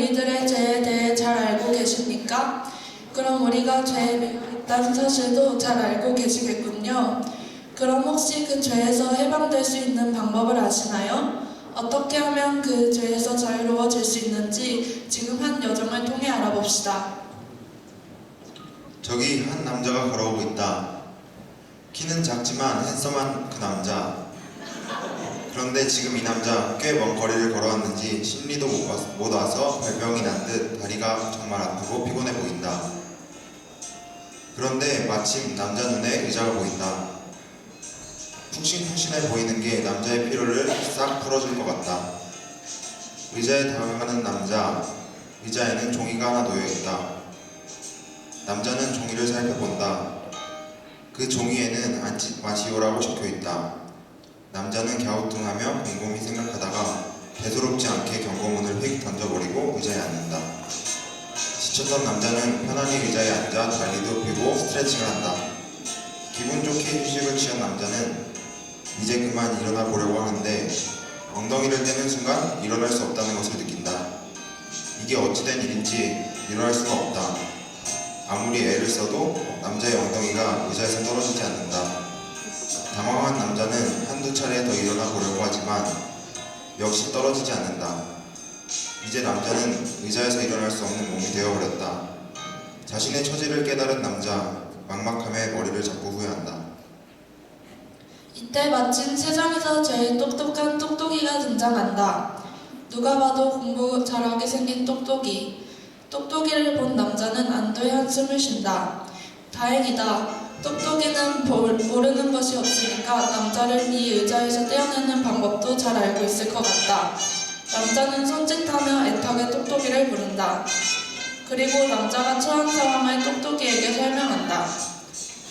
우리들의 죄에 대해 잘 알고 계십니까? 그럼 우리가 죄에 매여 있다는 사실도 잘 알고 계시겠군요. 그럼 혹시 그 죄에서 해방될 수 있는 방법을 아시나요? 어떻게 하면 그 죄에서 자유로워질 수 있는지 지금 한 여정을 통해 알아봅시다. 저기 한 남자가 걸어오고 있다. 키는 작지만 핸섬한 그 남자. 그런데 지금 이 남자 꽤 먼 거리를 걸어왔는지 심리도 못 와서 발병이 난 듯 다리가 정말 아프고 피곤해 보인다. 그런데 마침 남자 눈에 의자가 보인다. 푹신푹신해 보이는 게 남자의 피로를 싹 풀어줄 것 같다. 의자에 다가가는 남자, 의자에는 종이가 하나 놓여있다. 남자는 종이를 살펴본다. 그 종이에는 앉지 마시오라고 적혀있다. 남자는 갸우뚱하며 곰곰이 생각하다가 대수롭지 않게 경고문을 휙 던져버리고 의자에 앉는다. 지쳤던 남자는 편안히 의자에 앉아 달리도 펴고 스트레칭을 한다. 기분 좋게 휴식을 취한 남자는 이제 그만 일어나 보려고 하는데 엉덩이를 떼는 순간 일어날 수 없다는 것을 느낀다. 이게 어찌된 일인지 일어날 수가 없다. 아무리 애를 써도 남자의 엉덩이가 의자에서 떨어지지 않는다. 당황한 남자는 한두 차례 더 일어나 보려고 하지만 역시 떨어지지 않는다. 이제 남자는 의자에서 일어날 수 없는 몸이 되어버렸다. 자신의 처지를 깨달은 남자, 막막함에 머리를 잡고 후회한다. 이때 마침 세상에서 제일 똑똑한 똑똑이가 등장한다. 누가 봐도 공부 잘하게 생긴 똑똑이. 똑똑이를 본 남자는 안도의 한숨을 쉰다. 다행이다. 똑똑이는 모르는 것이 없으니까 남자를 이 의자에서 떼어내는 방법도 잘 알고 있을 것 같다. 남자는 손짓하며 애타게 똑똑이를 부른다. 그리고 남자가 처한 상황을 똑똑이에게 설명한다.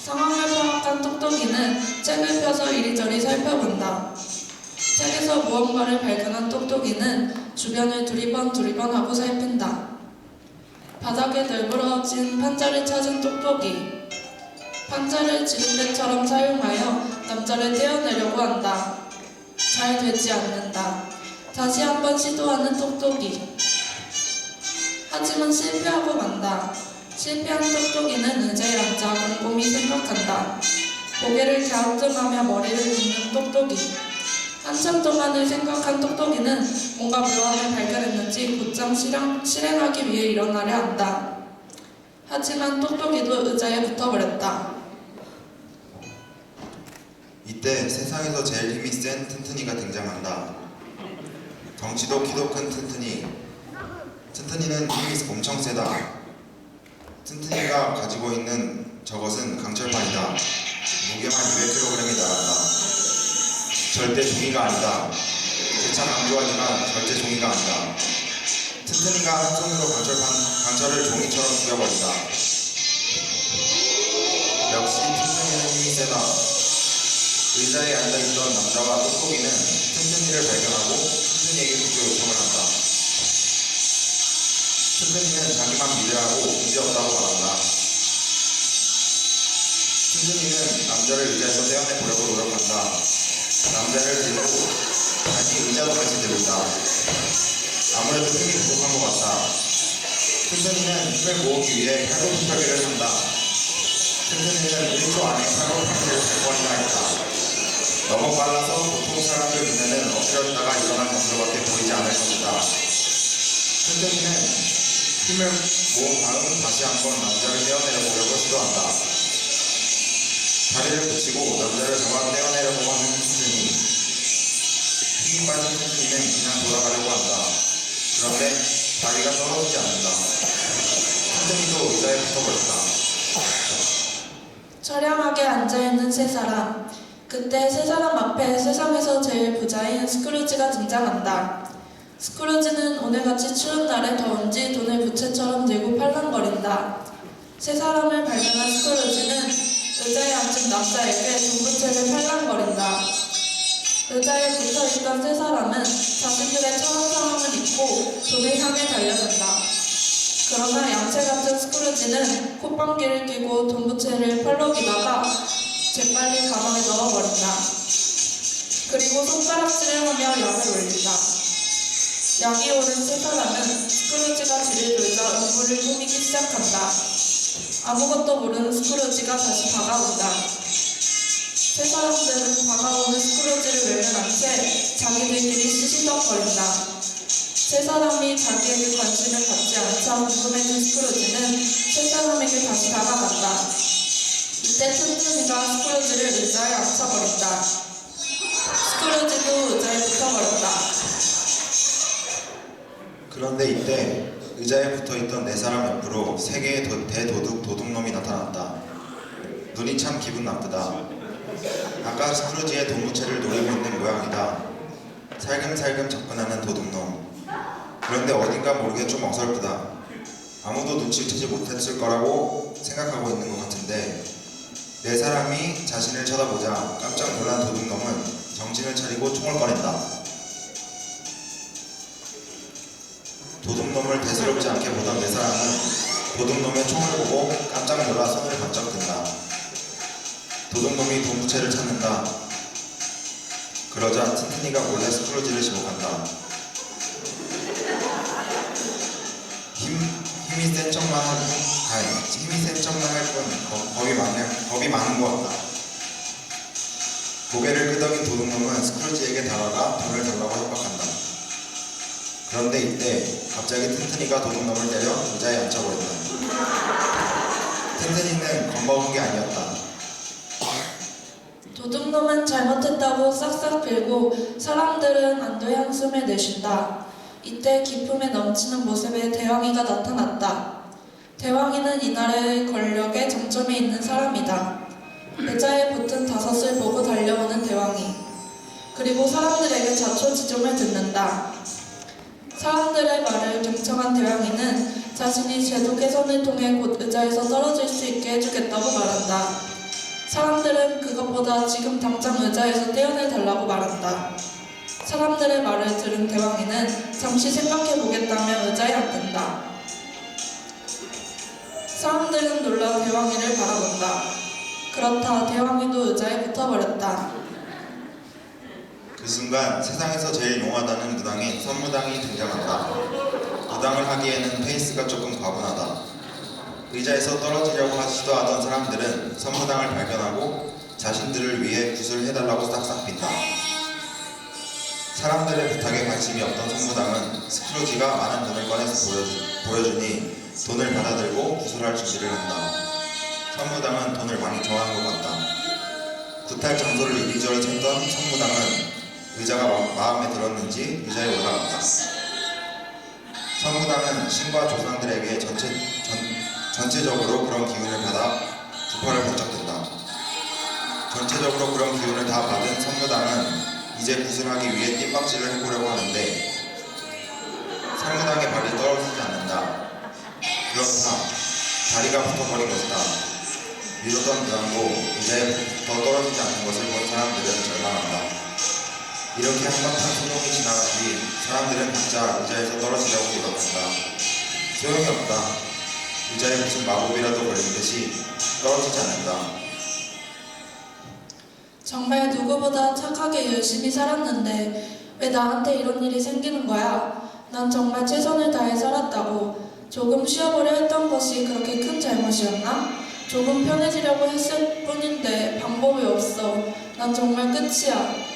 상황을 파악한 똑똑이는 책을 펴서 이리저리 살펴본다. 책에서 무언가를 발견한 똑똑이는 주변을 두리번 하고 살핀다. 바닥에 널브러진 판자를 찾은 똑똑이. 판자를 지름대처럼 사용하여 남자를 떼어내려고 한다. 잘 되지 않는다. 다시 한번 시도하는 똑똑이. 하지만 실패하고 만다. 실패한 똑똑이는 의자에 앉아 곰곰이 생각한다. 고개를 갸우뚱하며 머리를 굽는 똑똑이. 한참 동안을 생각한 똑똑이는 뭔가 묘함을 발견했는지 곧장 실행하기 위해 일어나려 한다. 하지만 똑똑이도 의자에 붙어버렸다. 이때 세상에서 제일 힘이 센 튼튼이가 등장한다. 덩치도 키도 큰 튼튼이. 튼튼이는 힘이 엄청 세다. 튼튼이가 가지고 있는 저것은 강철판이다. 무게만 200kg이 나간다. 절대 종이가 아니다. 재차 강조하지만 절대 종이가 아니다. 튼튼이가 한 손으로 강철을 종이처럼 죽여버린다. 역시 튼튼이는 힘이 세다. 의자에 앉아있던 남자와 똑똑이는 튼튼이를 발견하고 튼튼이에게 구조 요청을 한다. 튼튼이는 자기만 믿으라고 문제없다고 말한다. 튼튼이는 남자를 의자에서 떼어내보려고 노력한다. 남자를 들고 다시 의자도 같이 들다. 아무래도 힘이 부족한 것 같다. 튼튼이는 힘을 모으기 위해 팔굽혀펴기를 한다. 튼튼이는 1초 안에 팔굽혀펴기를 100번이나 했다. 너무 빨라서 보통 사람들 눈에는 엎드렸다가 일어난 것으로밖에 보이지 않을 것이다. 튼튼이는 힘을 모은 다음 다시 한번 남자를 떼어내려보려고 시도한다. 다리를 붙이고 남자를 잡아 떼어내려고 하는 튼튼이. 힘이 빠진 튼튼이는 그냥 돌아가려고 한다. 그런데 다리가 떨어지지 않는다. 튼튼이도 의자에 붙어버렸다. 처량하게 앉아있는 세 사람. 그때 세 사람 앞에 세상에서 제일 부자인 스크루지가 등장한다. 스크루지는 오늘같이 추운 날에 더운지 돈을 부채처럼 들고 팔랑거린다. 세 사람을 발견한 스크루지는 의자에 앉은 남자에게 돈부채를 팔랑거린다. 의자에 붙어있던 세 사람은 자신들의 처한 상황을 잊고 돈을 향해 달려든다. 그러나 양채 같은 스크루지는 콧방귀를 뀌고 돈부채를 펄럭이다가 재빨리 가방에 넣어버린다. 그리고 손가락질을 하며 약을 올린다. 약이 오는 세 사람은 스크루지가 것을 꾸미기 시작한다. 아무것도 모르는 스크루지가 다시 다가온다. 세 사람들은 다가오는 스크루지를 외면한 채 자기들끼리 시시덕거린다. 세 사람이 자기에게 관심을 받지 않자 궁금해진 스크루지는 세 사람에게 다시 다가간다. 이때 튼튼이가 스크루지를 의자에 앉혀버린다. 스크루지도 의자에 붙어버렸다. 그런데 이때 의자에 붙어있던 네 사람 옆으로 세 개의 대도둑 도둑놈이 나타났다. 눈이 참 기분 나쁘다. 아까 스크루지의 돈무채를 노리고 있는 모양이다. 살금살금 접근하는 도둑놈. 그런데 어딘가 모르게 좀 어설프다. 아무도 눈치를 채지 못했을 거라고 생각하고 있는 것 같은데 네 사람이 자신을 쳐다보자 깜짝 놀란 도둑놈은 정신을 차리고 총을 꺼낸다. 도둑놈을 대수롭지 않게 보던 네 사람은 도둑놈의 총을 보고 깜짝 놀라 손을 번쩍 든다. 도둑놈이 돈부채를 찾는다. 그러자 튼튼이가 몰래 스크루지를 지목한다. 힘이 센 척만 할 뿐 겁이 많은 것 같다. 고개를 끄덕인 도둑놈은 스크루지에게 다가가 돈을 달라고 협박한다. 그런데 이때 갑자기 튼튼이가 도둑놈을 때려 의자에 앉혀버린다. 튼튼이는 겁먹은 게 아니었다. 도둑놈은 잘못했다고 싹싹 빌고 사람들은 안도의 한숨을 내쉰다. 이때 기품에 넘치는 모습의 대왕이가 나타났다. 대왕이는 이날의 권력에 정점에 있는 사람이다. 의자에 붙은 다섯을 보고 달려오는 대왕이. 그리고 사람들에게 자초지종을 듣는다. 사람들의 말을 경청한 대왕이는 자신이 제도 개선을 통해 곧 의자에서 떨어질 수 있게 해주겠다고 말한다. 사람들은 그것보다 지금 당장 의자에서 떼어내 달라고 말한다. 사람들의 말을 들은 대왕이는 잠시 생각해보겠다며 의자에 앉는다. 사람들은 놀라 대왕이를 바라본다. 그렇다 대왕이도 의자에 붙어버렸다. 그 순간 세상에서 제일 용하다는 무당인 선무당이 등장한다. 무당을 하기에는 페이스가 조금 과분하다. 의자에서 떨어지려고 시도하던 사람들은 선무당을 발견하고 자신들을 위해 굿을 해달라고 싹싹 빈다. 사람들의 부탁에 관심이 없던 선무당은 스크루지가 많은 돈을 꺼내서 보여주니 돈을 받아들고 구슬할 준비를 한다. 선무당은 돈을 많이 좋아하는 것 같다. 굿할 장소를 이리저리 찾던 선무당은 의자가 마음에 들었는지 의자에 올라갔다. 선무당은 신과 조상들에게 전체적으로 그런 기운을 받아 두팔을 번쩍 든다. 전체적으로 그런 기운을 다 받은 선무당은 이제 구슬하기 위해 뜀박질을 해보려고 하는데 선무당의 발이 떨어지지 않는다. 그렇다. 다리가 붙어버린 것이다. 미루던 무당도 의자에 붙어 떨어지지 않는 것을 본 사람들은 절망한다. 이렇게 한바탕 소동이 지나간 뒤 사람들은 각자 의자에서 떨어지려고 노력한다. 소용이 없다. 의자에 무슨 마법이라도 걸린 듯이 떨어지지 않는다. 정말 누구보다 착하게 열심히 살았는데 왜 나한테 이런 일이 생기는 거야? 난 정말 최선을 다해 살았다고. 조금 쉬어보려 했던 것이 그렇게 큰 잘못이었나? 조금 편해지려고 했을 뿐인데 방법이 없어. 난 정말 끝이야.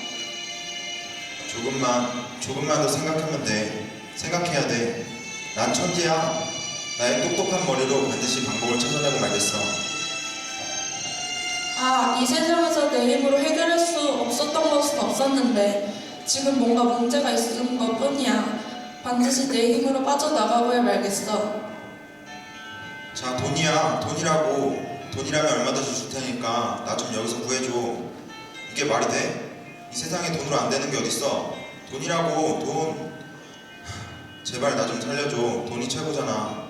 조금만 더 생각하면 돼. 생각해야 돼. 난 천재야. 나의 똑똑한 머리로 반드시 방법을 찾아내고 말겠어. 아, 이 세상에서 내 힘으로 해결할 수 없었던 것은 없었는데 지금 뭔가 문제가 있는 것 뿐이야. 반드시 내 힘으로 빠져나가고야 말겠어. 자, 돈이야. 돈이라고. 돈이라면 얼마 더 줄 테니까 나 좀 여기서 구해줘. 이게 말이 돼? 이 세상에 돈으로 안 되는 게 어딨어. 돈이라고. 돈. 제발 나 좀 살려줘. 돈이 최고잖아.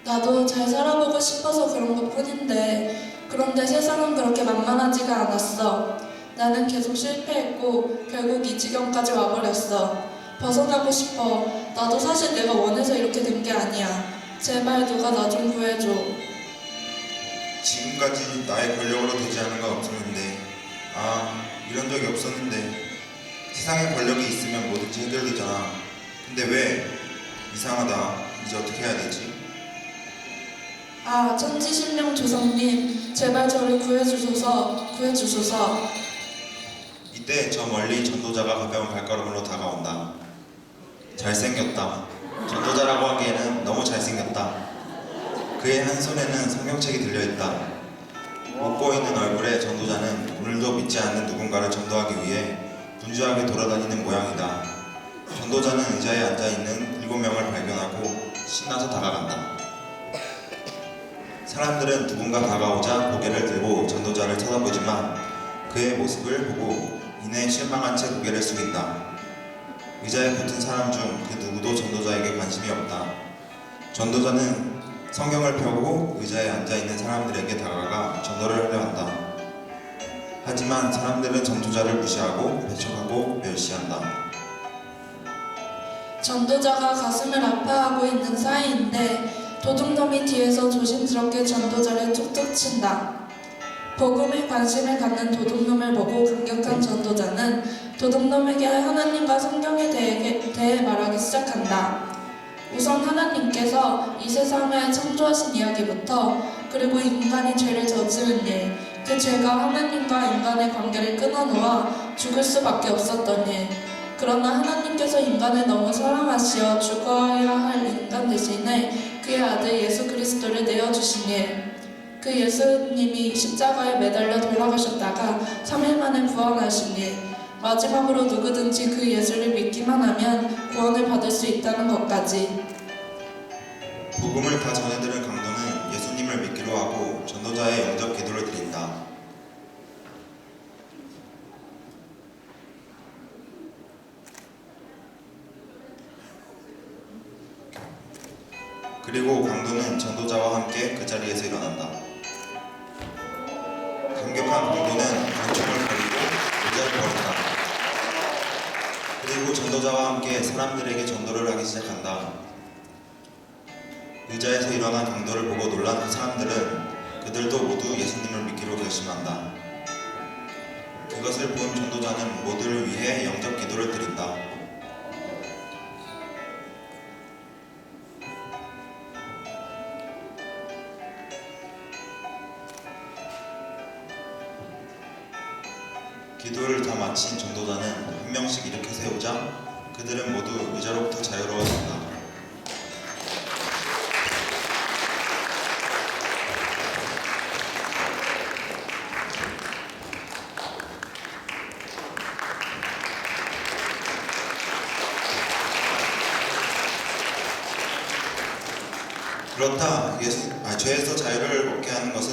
나도 잘 살아보고 싶어서 그런 것 뿐인데 그런데 세상은 그렇게 만만하지가 않았어. 나는 계속 실패했고 결국 이 지경까지 와버렸어. 벗어나고 싶어. 나도 사실 내가 원해서 이렇게 된 게 아니야. 제발 누가 나 좀 구해줘. 지금까지 나의 권력으로 되지 않은 건 없었는데 이런 적이 없었는데 세상에 권력이 있으면 뭐든지 해결되잖아. 근데 왜 이상하다. 이제 어떻게 해야 되지? 아, 천지신령 조상님, 제발 저를 구해주소서. 이때 저 멀리 전도자가 가벼운 발걸음으로 다가온다. 잘생겼다. 전도자라고 하기에는 너무 잘생겼다. 그의 한 손에는 성경책이 들려있다. 못 보이는 얼굴의 전도자는 오늘도 믿지 않는 누군가를 전도하기 위해 분주하게 돌아다니는 모양이다. 전도자는 의자에 앉아있는 7명을 발견하고 신나서 다가간다. 사람들은 누군가 다가오자 고개를 들고 전도자를 쳐다보지만 그의 모습을 보고 이내 실망한 채 고개를 숙인다. 의자에 붙은 사람 중 그 누구도 전도자에게 관심이 없다. 전도자는 성경을 펴고 의자에 앉아있는 사람들에게 다가가 전도를 하려 한다. 하지만 사람들은 전도자를 무시하고 배척하고 멸시한다. 전도자가 가슴을 아파하고 있는 사이인데 도둑놈이 뒤에서 조심스럽게 전도자를 툭툭 친다. 복음에 관심을 갖는 도둑놈을 보고 감격한 전도자는 도둑놈에게 하나님과 성경에 대해 말하기 시작한다. 우선 하나님께서 이 세상을 창조하신 이야기부터, 그리고 인간이 죄를 저지른 일, 그 죄가 하나님과 인간의 관계를 끊어놓아 죽을 수밖에 없었던 일, 그러나 하나님께서 인간을 너무 사랑하시어 죽어야 할 인간 대신에 그의 아들 예수 그리스도를 내어주신 일, 그 예수님이 십자가에 매달려 돌아가셨다가 3일 만에 부활하신 일, 마지막으로 누구든지 그 예수를 믿기만 하면 구원을 받을 수 있다는 것까지. 복음을 다 전해들은 강도는 예수님을 믿기로 하고 전도자의 영접 기도를 드린다. 그리고 강도는 전도자와 함께 그 자리에서 일어난다. 감격한 강도는 권총을 버리고 의자를 버린다. 그리고 전도자와 함께 사람들에게 전도를 하기 시작한다. 의자에서 일어난 강도를 보고 놀란 그 사람들은 그들도 모두 예수님을 믿기로 결심한다. 그것을 본 전도자는 모두를 위해 영접 기도를 드린다. 기도를 다 마친 전도자는 한 명씩 일으켜 세우자 그들은 모두 의자로부터 자유로워진다. 그렇다. 죄에서 자유를 얻게 하는 것은